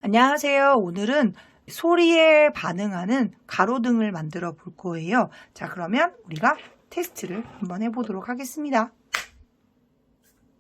안녕하세요. 오늘은 소리에 반응하는 가로등을 만들어 볼 거예요. 자, 그러면 우리가 테스트를 한번 해보도록 하겠습니다.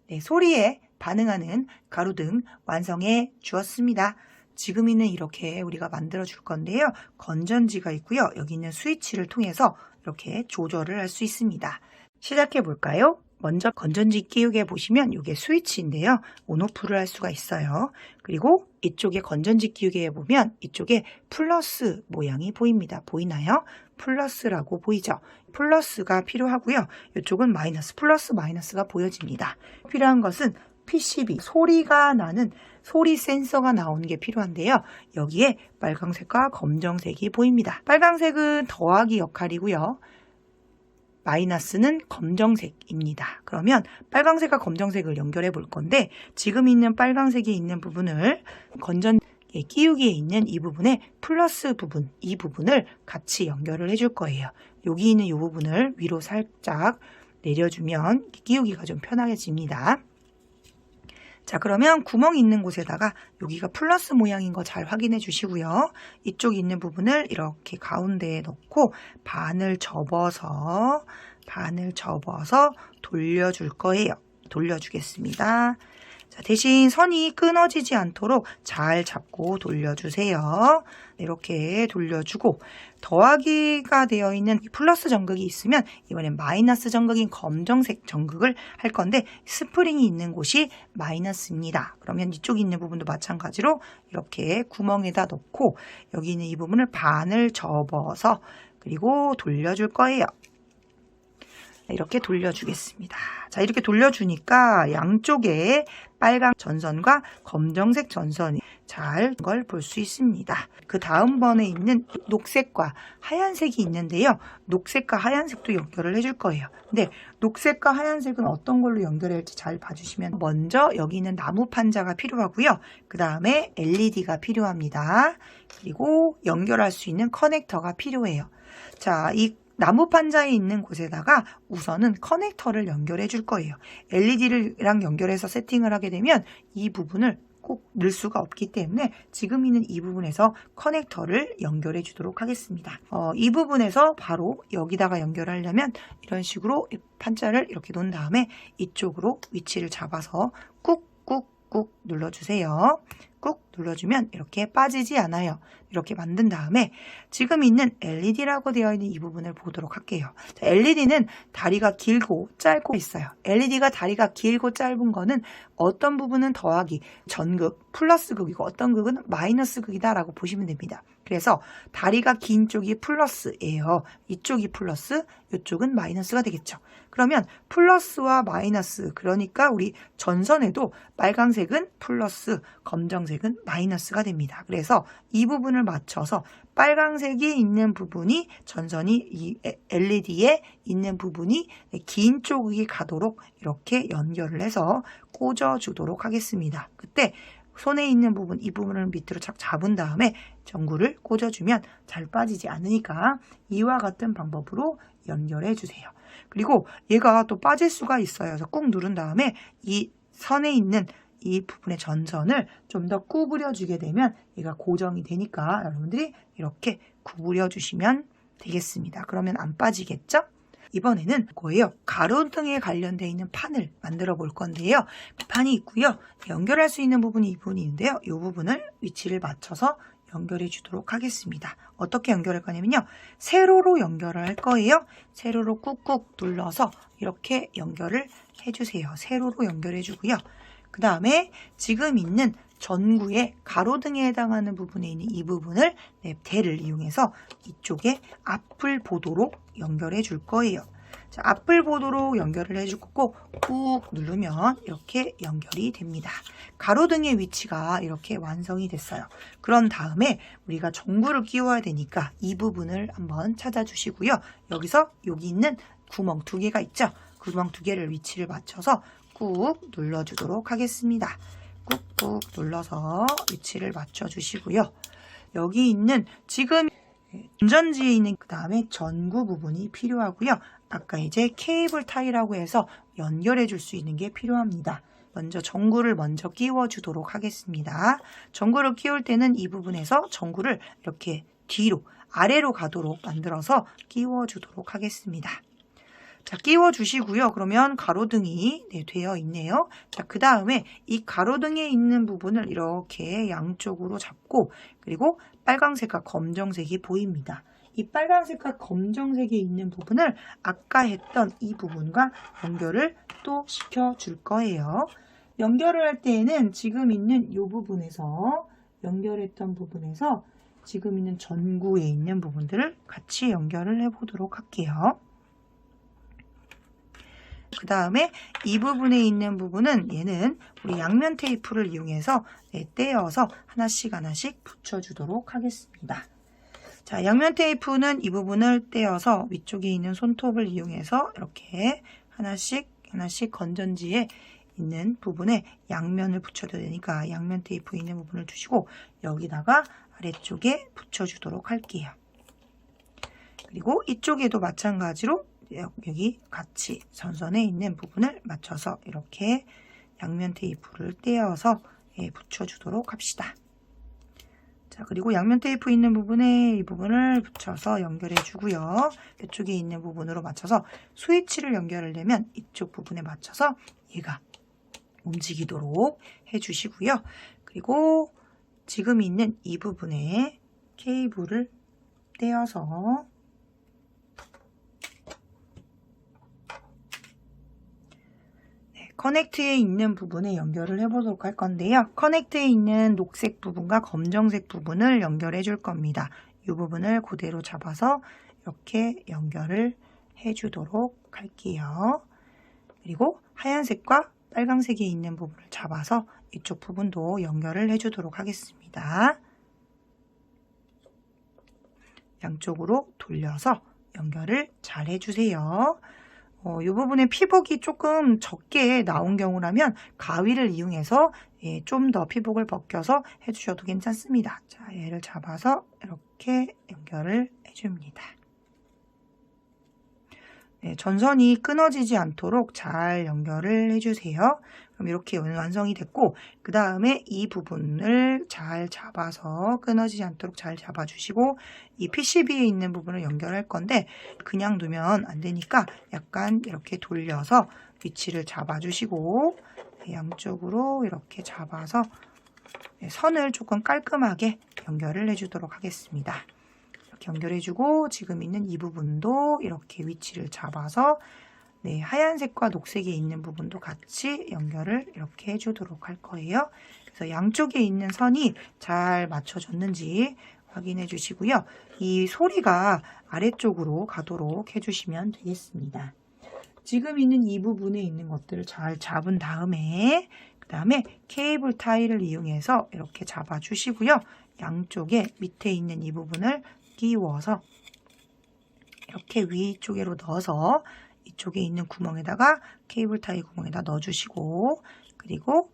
네, 소리에 반응하는 가로등 완성해 주었습니다. 지금이는 이렇게 우리가 만들어 줄 건데요. 건전지가 있고요. 여기 있는 스위치를 통해서 이렇게 조절을 할 수 있습니다. 시작해 볼까요? 먼저 건전지 끼우개 보시면 이게 스위치인데요. 온오프를 할 수가 있어요. 그리고 이쪽에 건전지 끼우개에 보면 이쪽에 플러스 모양이 보입니다. 보이나요? 플러스라고 보이죠? 플러스가 필요하고요. 이쪽은 마이너스, 플러스 마이너스가 보여집니다. 필요한 것은 PCB, 소리가 나는 소리 센서가 나오는 게 필요한데요. 여기에 빨강색과 검정색이 보입니다. 빨강색은 더하기 역할이고요. 마이너스는 검정색입니다. 그러면 빨강색과 검정색을 연결해 볼 건데 지금 있는 빨강색이 있는 부분을 건전지에 끼우기에 있는 이 부분에 플러스 부분, 이 부분을 같이 연결을 해줄 거예요. 여기 있는 이 부분을 위로 살짝 내려주면 끼우기가 좀 편하게집니다. 자, 그러면 구멍이 있는 곳에다가 여기가 플러스 모양인 거 잘 확인해 주시고요. 이쪽 있는 부분을 이렇게 가운데에 넣고 반을 접어서 돌려줄 거예요. 돌려주겠습니다. 자, 대신 선이 끊어지지 않도록 잘 잡고 돌려주세요. 이렇게 돌려주고 더하기가 되어 있는 플러스 전극이 있으면 이번엔 마이너스 전극인 검정색 전극을 할 건데 스프링이 있는 곳이 마이너스입니다. 그러면 이쪽 있는 부분도 마찬가지로 이렇게 구멍에다 넣고 여기 있는 이 부분을 반을 접어서 그리고 돌려줄 거예요. 이렇게 돌려주겠습니다. 자, 이렇게 돌려주니까 양쪽에 빨간 전선과 검정색 전선이 잘 걸 볼 수 있습니다. 그 다음번에 있는 녹색과 하얀색이 있는데요. 녹색과 하얀색도 연결을 해줄 거예요. 근데 녹색과 하얀색은 어떤 걸로 연결해야 할지 잘 봐주시면 먼저 여기 있는 나무 판자가 필요하고요. 그 다음에 LED가 필요합니다. 그리고 연결할 수 있는 커넥터가 필요해요. 자, 이 나무 판자에 있는 곳에다가 우선은 커넥터를 연결해 줄 거예요. LED랑 연결해서 세팅을 하게 되면 이 부분을 꼭 넣을 수가 없기 때문에 지금 있는 이 부분에서 커넥터를 연결해 주도록 하겠습니다. 이 부분에서 바로 여기다가 연결하려면 이런 식으로 판자를 이렇게 놓은 다음에 이쪽으로 위치를 잡아서 꾹꾹꾹 눌러주세요. 꾹 눌러주면 이렇게 빠지지 않아요. 이렇게 만든 다음에 지금 있는 LED라고 되어 있는 이 부분을 보도록 할게요. 자, LED는 다리가 길고 짧고 있어요. LED가 다리가 길고 짧은 거는 어떤 부분은 더하기, 전극, 플러스 극이고 어떤 극은 마이너스 극이다 라고 보시면 됩니다. 그래서 다리가 긴 쪽이 플러스예요. 이쪽이 플러스, 이쪽은 마이너스가 되겠죠. 그러면 플러스와 마이너스, 그러니까 우리 전선에도 빨강색은 플러스, 검정색은 마이너스가 됩니다. 그래서 이 부분을 맞춰서 빨강색이 있는 부분이 전선이 이 LED에 있는 부분이 긴 쪽이 가도록 이렇게 연결을 해서 꽂아주도록 하겠습니다. 그때 손에 있는 부분, 이 부분을 밑으로 착 잡은 다음에 전구를 꽂아주면 잘 빠지지 않으니까 이와 같은 방법으로 연결해 주세요. 그리고 얘가 또 빠질 수가 있어요. 그래서 꾹 누른 다음에 이 선에 있는 이 부분의 전선을 좀 더 구부려 주게 되면 얘가 고정이 되니까 여러분들이 이렇게 구부려 주시면 되겠습니다. 그러면 안 빠지겠죠? 이번에는 거예요. 가로등에 관련되어 있는 판을 만들어 볼 건데요. 판이 있고요. 연결할 수 있는 부분이 이 부분이 있는데요. 이 부분을 위치를 맞춰서 연결해 주도록 하겠습니다. 어떻게 연결할 거냐면요. 세로로 연결을 할 거예요. 세로로 꾹꾹 눌러서 이렇게 연결을 해주세요. 세로로 연결해 주고요. 그 다음에 지금 있는 전구의 가로등에 해당하는 부분에 있는 이 부분을 냅대를 이용해서 이쪽에 앞을 보도록 연결해 줄 거예요. 자, 앞을 보도록 연결을 해줄 거고 꾹 누르면 이렇게 연결이 됩니다. 가로등의 위치가 이렇게 완성이 됐어요. 그런 다음에 우리가 전구를 끼워야 되니까 이 부분을 한번 찾아주시고요. 여기서 여기 있는 구멍 두 개가 있죠. 구멍 두 개를 위치를 맞춰서 꾹 눌러주도록 하겠습니다. 꾹꾹 눌러서 위치를 맞춰주시고요. 여기 있는 지금 건전지에 있는 그 다음에 전구 부분이 필요하고요. 아까 이제 케이블 타이라고 해서 연결해 줄 수 있는 게 필요합니다. 먼저 전구를 먼저 끼워 주도록 하겠습니다. 전구를 끼울 때는 이 부분에서 전구를 이렇게 뒤로 아래로 가도록 만들어서 끼워 주도록 하겠습니다. 자, 끼워 주시고요. 그러면 가로등이 되어 있네요. 자, 그 다음에 이 가로등에 있는 부분을 이렇게 양쪽으로 잡고, 그리고 빨강색과 검정색이 보입니다. 이 빨간색과 검정색이 있는 부분을 아까 했던 이 부분과 연결을 또 시켜줄 거예요. 연결을 할 때에는 지금 있는 이 부분에서, 연결했던 부분에서 지금 있는 전구에 있는 부분들을 같이 연결을 해보도록 할게요. 그 다음에 이 부분에 있는 부분은 얘는 우리 양면 테이프를 이용해서 떼어서 하나씩 붙여주도록 하겠습니다. 자, 양면 테이프는 이 부분을 떼어서 위쪽에 있는 손톱을 이용해서 이렇게 하나씩 건전지에 있는 부분에 양면을 붙여도 되니까 양면 테이프 있는 부분을 주시고 여기다가 아래쪽에 붙여주도록 할게요. 그리고 이쪽에도 마찬가지로 여기 같이 전선에 있는 부분을 맞춰서 이렇게 양면 테이프를 떼어서 붙여주도록 합시다. 자, 그리고 양면 테이프 있는 부분에 이 부분을 붙여서 연결해 주고요. 이쪽에 있는 부분으로 맞춰서 스위치를 연결하려면 이쪽 부분에 맞춰서 얘가 움직이도록 해주시고요. 그리고 지금 있는 이 부분에 케이블을 떼어서 커넥트에 있는 부분에 연결을 해보도록 할 건데요. 커넥트에 있는 녹색 부분과 검정색 부분을 연결해 줄 겁니다. 이 부분을 그대로 잡아서 이렇게 연결을 해주도록 할게요. 그리고 하얀색과 빨강색에 있는 부분을 잡아서 이쪽 부분도 연결을 해주도록 하겠습니다. 양쪽으로 돌려서 연결을 잘 해주세요. 이 부분에 피복이 조금 적게 나온 경우라면 가위를 이용해서 좀 더 피복을 벗겨서 해주셔도 괜찮습니다. 자, 얘를 잡아서 이렇게 연결을 해줍니다. 전선이 끊어지지 않도록 잘 연결을 해주세요. 그럼 이렇게 완성이 됐고, 그 다음에 이 부분을 잘 잡아서 끊어지지 않도록 잘 잡아주시고, 이 PCB에 있는 부분을 연결할 건데 그냥 두면 안 되니까 약간 이렇게 돌려서 위치를 잡아주시고 양쪽으로 이렇게 잡아서 선을 조금 깔끔하게 연결을 해주도록 하겠습니다. 연결해주고 지금 있는 이 부분도 이렇게 위치를 잡아서 하얀색과 녹색에 있는 부분도 같이 연결을 이렇게 해주도록 할 거예요. 그래서 양쪽에 있는 선이 잘 맞춰졌는지 확인해 주시고요. 이 소리가 아래쪽으로 가도록 해주시면 되겠습니다. 지금 있는 이 부분에 있는 것들을 잘 잡은 다음에 그 다음에 케이블 타이를 이용해서 이렇게 잡아주시고요. 양쪽에 밑에 있는 이 부분을 끼워서 이렇게 위쪽으로 넣어서 이쪽에 있는 구멍에다가 케이블 타이 구멍에다 넣어주시고 그리고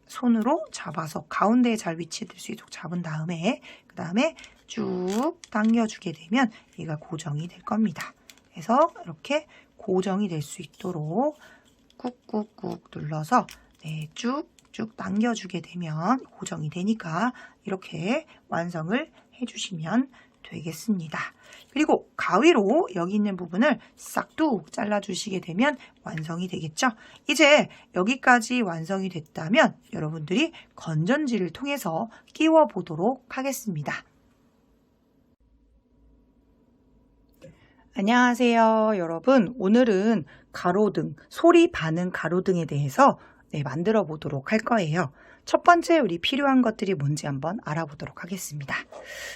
손으로 잡아서 가운데에 잘 위치될 수 있도록 잡은 다음에 그 다음에 쭉 당겨주게 되면 얘가 고정이 될 겁니다. 그래서 이렇게 고정이 될 수 있도록 꾹꾹꾹 눌러서 쭉쭉 당겨주게 되면 고정이 되니까 이렇게 완성을 해주시면 되겠습니다. 그리고 가위로 여기 있는 부분을 싹둑 잘라주시게 되면 완성이 되겠죠. 이제 여기까지 완성이 됐다면 여러분들이 건전지를 통해서 끼워 보도록 하겠습니다. 안녕하세요 여러분. 오늘은 가로등, 소리 반응 가로등에 대해서 만들어 보도록 할 거예요. 첫 번째 우리 필요한 것들이 뭔지 한번 알아보도록 하겠습니다.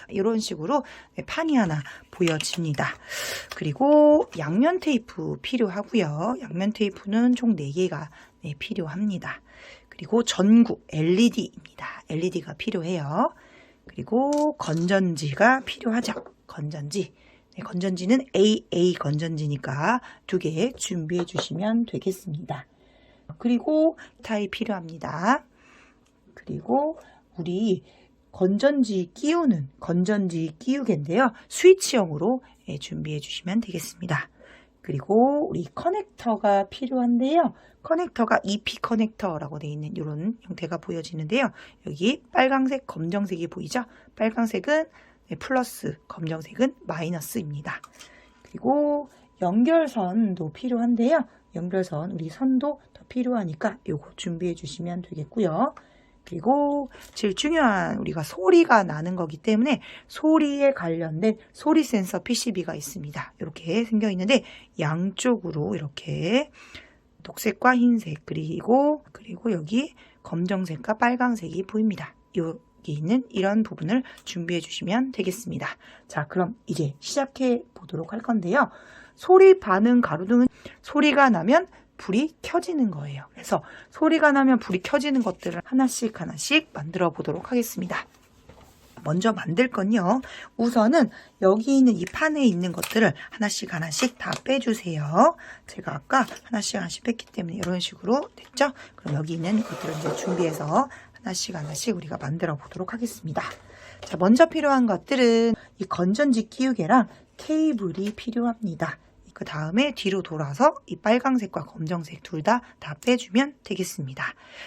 이런 식으로 판이 하나 보여집니다. 그리고 양면 테이프 필요하고요. 양면 테이프는 총 4개가 필요합니다. 그리고 전구 LED입니다. LED가 필요해요. 그리고 건전지가 필요하죠. 건전지. 건전지는 AA 건전지니까 2개 준비해 주시면 되겠습니다. 그리고 타이 필요합니다. 그리고 우리 건전지 끼우는 건전지 끼우개인데요. 스위치형으로 준비해 주시면 되겠습니다. 그리고 우리 커넥터가 필요한데요. 커넥터가 EP 커넥터라고 되어 있는 이런 형태가 보여지는데요. 여기 빨강색, 검정색이 보이죠? 빨강색은 플러스, 검정색은 마이너스입니다. 그리고 연결선도 필요한데요. 연결선, 우리 선도 더 필요하니까 요거 준비해 주시면 되겠고요. 그리고 제일 중요한 우리가 소리가 나는 거기 때문에 소리에 관련된 소리 센서 PCB가 있습니다. 이렇게 생겨 있는데 양쪽으로 이렇게 녹색과 흰색 그리고 여기 검정색과 빨강색이 보입니다. 여기 있는 이런 부분을 준비해 주시면 되겠습니다. 자, 그럼 이제 시작해 보도록 할 건데요. 소리 반응 가로등은 소리가 나면 불이 켜지는 거예요. 그래서 소리가 나면 불이 켜지는 것들을 하나씩 만들어 보도록 하겠습니다. 먼저 만들 건요. 우선은 여기 있는 이 판에 있는 것들을 하나씩 다 빼주세요. 제가 아까 하나씩 뺐기 때문에 이런 식으로 됐죠? 그럼 여기 있는 것들을 이제 준비해서 하나씩 우리가 만들어 보도록 하겠습니다. 자, 먼저 필요한 것들은 이 건전지 끼우개랑 케이블이 필요합니다. 그 다음에 뒤로 돌아서 이 빨강색과 검정색 둘 다 빼주면 되겠습니다.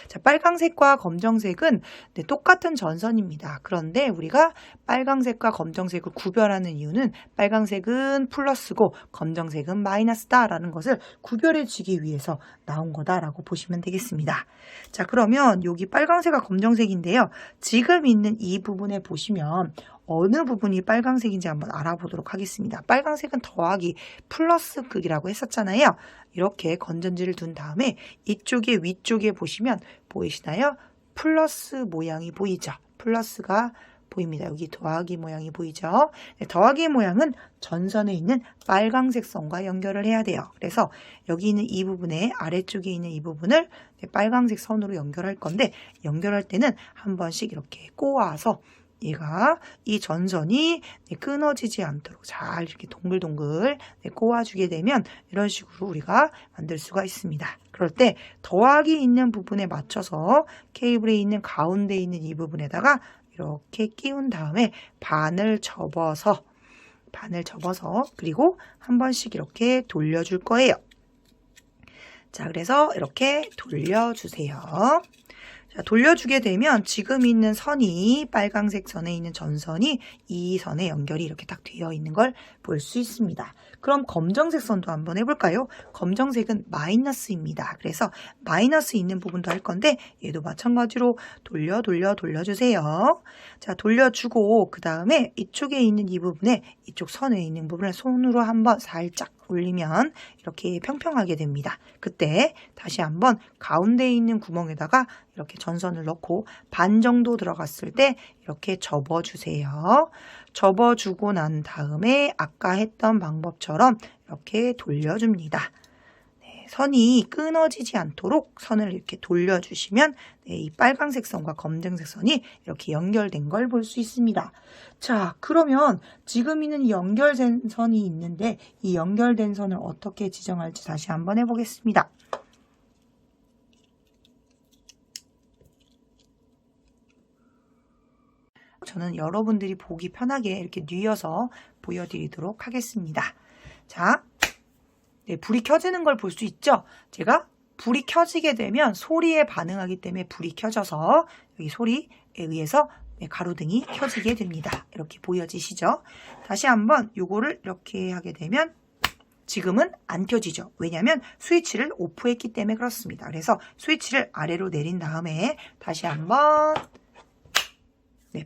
자, 빨강색과 검정색은 똑같은 전선입니다. 그런데 우리가 빨강색과 검정색을 구별하는 이유는 빨강색은 플러스고 검정색은 마이너스다라는 것을 구별해 주기 위해서 나온 거다라고 보시면 되겠습니다. 자, 그러면 여기 빨강색과 검정색인데요. 지금 있는 이 부분에 보시면 어느 부분이 빨강색인지 한번 알아보도록 하겠습니다. 빨강색은 더하기 플러스 극이라고 했었잖아요. 이렇게 건전지를 둔 다음에 이쪽에 위쪽에 보시면 보이시나요? 플러스 모양이 보이죠? 플러스가 보입니다. 여기 더하기 모양이 보이죠? 네, 더하기 모양은 전선에 있는 빨강색 선과 연결을 해야 돼요. 그래서 여기 있는 이 부분에 아래쪽에 있는 이 부분을 빨강색 선으로 연결할 건데 연결할 때는 한 번씩 이렇게 꼬아서 얘가 이 전선이 끊어지지 않도록 잘 이렇게 동글동글 꼬아주게 되면 이런 식으로 우리가 만들 수가 있습니다. 그럴 때 더하기 있는 부분에 맞춰서 케이블에 있는 가운데 있는 이 부분에다가 이렇게 끼운 다음에 반을 접어서 그리고 한 번씩 이렇게 돌려줄 거예요. 자, 그래서 이렇게 돌려주세요. 자, 돌려주게 되면 지금 있는 선이 빨강색 선에 있는 전선이 이 선에 연결이 이렇게 딱 되어 있는 걸 볼 수 있습니다. 그럼 검정색 선도 한번 해볼까요? 검정색은 마이너스입니다. 그래서 마이너스 있는 부분도 할 건데 얘도 마찬가지로 돌려주세요. 자, 돌려주고 그 다음에 이쪽에 있는 이 부분에 이쪽 선에 있는 부분을 손으로 한번 살짝 올리면 이렇게 평평하게 됩니다. 그때 다시 한번 가운데에 있는 구멍에다가 이렇게 전선을 넣고 반 정도 들어갔을 때 이렇게 접어주세요. 접어주고 난 다음에 아까 했던 방법처럼 이렇게 돌려줍니다. 네, 선이 끊어지지 않도록 선을 이렇게 돌려주시면 이 빨강색 선과 검정색 선이 이렇게 연결된 걸 볼 수 있습니다. 자, 그러면 지금 있는 연결된 선이 있는데 이 연결된 선을 어떻게 지정할지 다시 한번 해보겠습니다. 저는 여러분들이 보기 편하게 이렇게 뉘어서 보여드리도록 하겠습니다. 자, 네, 불이 켜지는 걸 볼 수 있죠? 제가 불이 켜지게 되면 소리에 반응하기 때문에 불이 켜져서 여기 소리에 의해서 가로등이 켜지게 됩니다. 이렇게 보여지시죠? 다시 한번 요거를 이렇게 하게 되면 지금은 안 켜지죠. 왜냐하면 스위치를 오프했기 때문에 그렇습니다. 그래서 스위치를 아래로 내린 다음에 다시 한번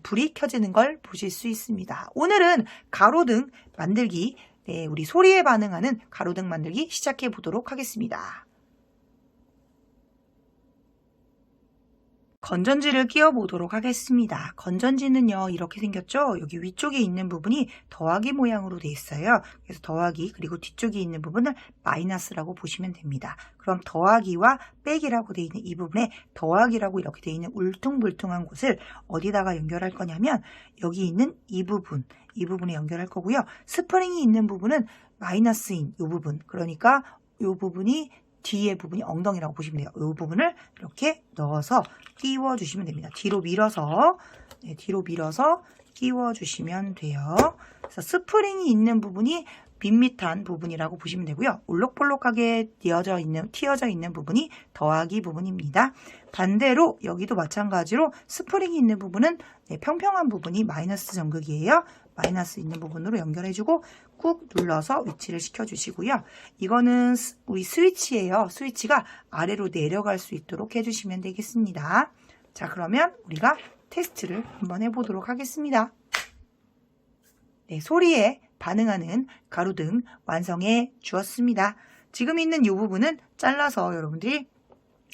불이 켜지는 걸 보실 수 있습니다. 오늘은 가로등 만들기, 우리 소리에 반응하는 가로등 만들기 시작해 보도록 하겠습니다. 건전지를 끼워 보도록 하겠습니다. 건전지는요, 이렇게 생겼죠? 여기 위쪽에 있는 부분이 더하기 모양으로 되어 있어요. 그래서 더하기, 그리고 뒤쪽에 있는 부분을 마이너스라고 보시면 됩니다. 그럼 더하기와 빼기라고 되어 있는 이 부분에 더하기라고 이렇게 되어 있는 울퉁불퉁한 곳을 어디다가 연결할 거냐면 여기 있는 이 부분에 연결할 거고요. 스프링이 있는 부분은 마이너스인 이 부분, 그러니까 이 부분이 뒤에 부분이 엉덩이라고 보시면 돼요. 이 부분을 이렇게 넣어서 끼워 주시면 됩니다. 뒤로 밀어서 끼워 주시면 돼요. 그래서 스프링이 있는 부분이 밋밋한 부분이라고 보시면 되고요. 올록볼록하게 튀어져 있는 부분이 더하기 부분입니다. 반대로 여기도 마찬가지로 스프링이 있는 부분은 평평한 부분이 마이너스 전극이에요. 마이너스 있는 부분으로 연결해주고 꾹 눌러서 위치를 시켜주시고요. 이거는 우리 스위치예요. 스위치가 아래로 내려갈 수 있도록 해주시면 되겠습니다. 자, 그러면 우리가 테스트를 한번 해보도록 하겠습니다. 네, 소리에 반응하는 가로등 완성해 주었습니다. 지금 있는 이 부분은 잘라서 여러분들이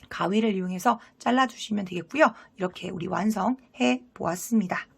가위를 이용해서 잘라주시면 되겠고요. 이렇게 우리 완성해 보았습니다.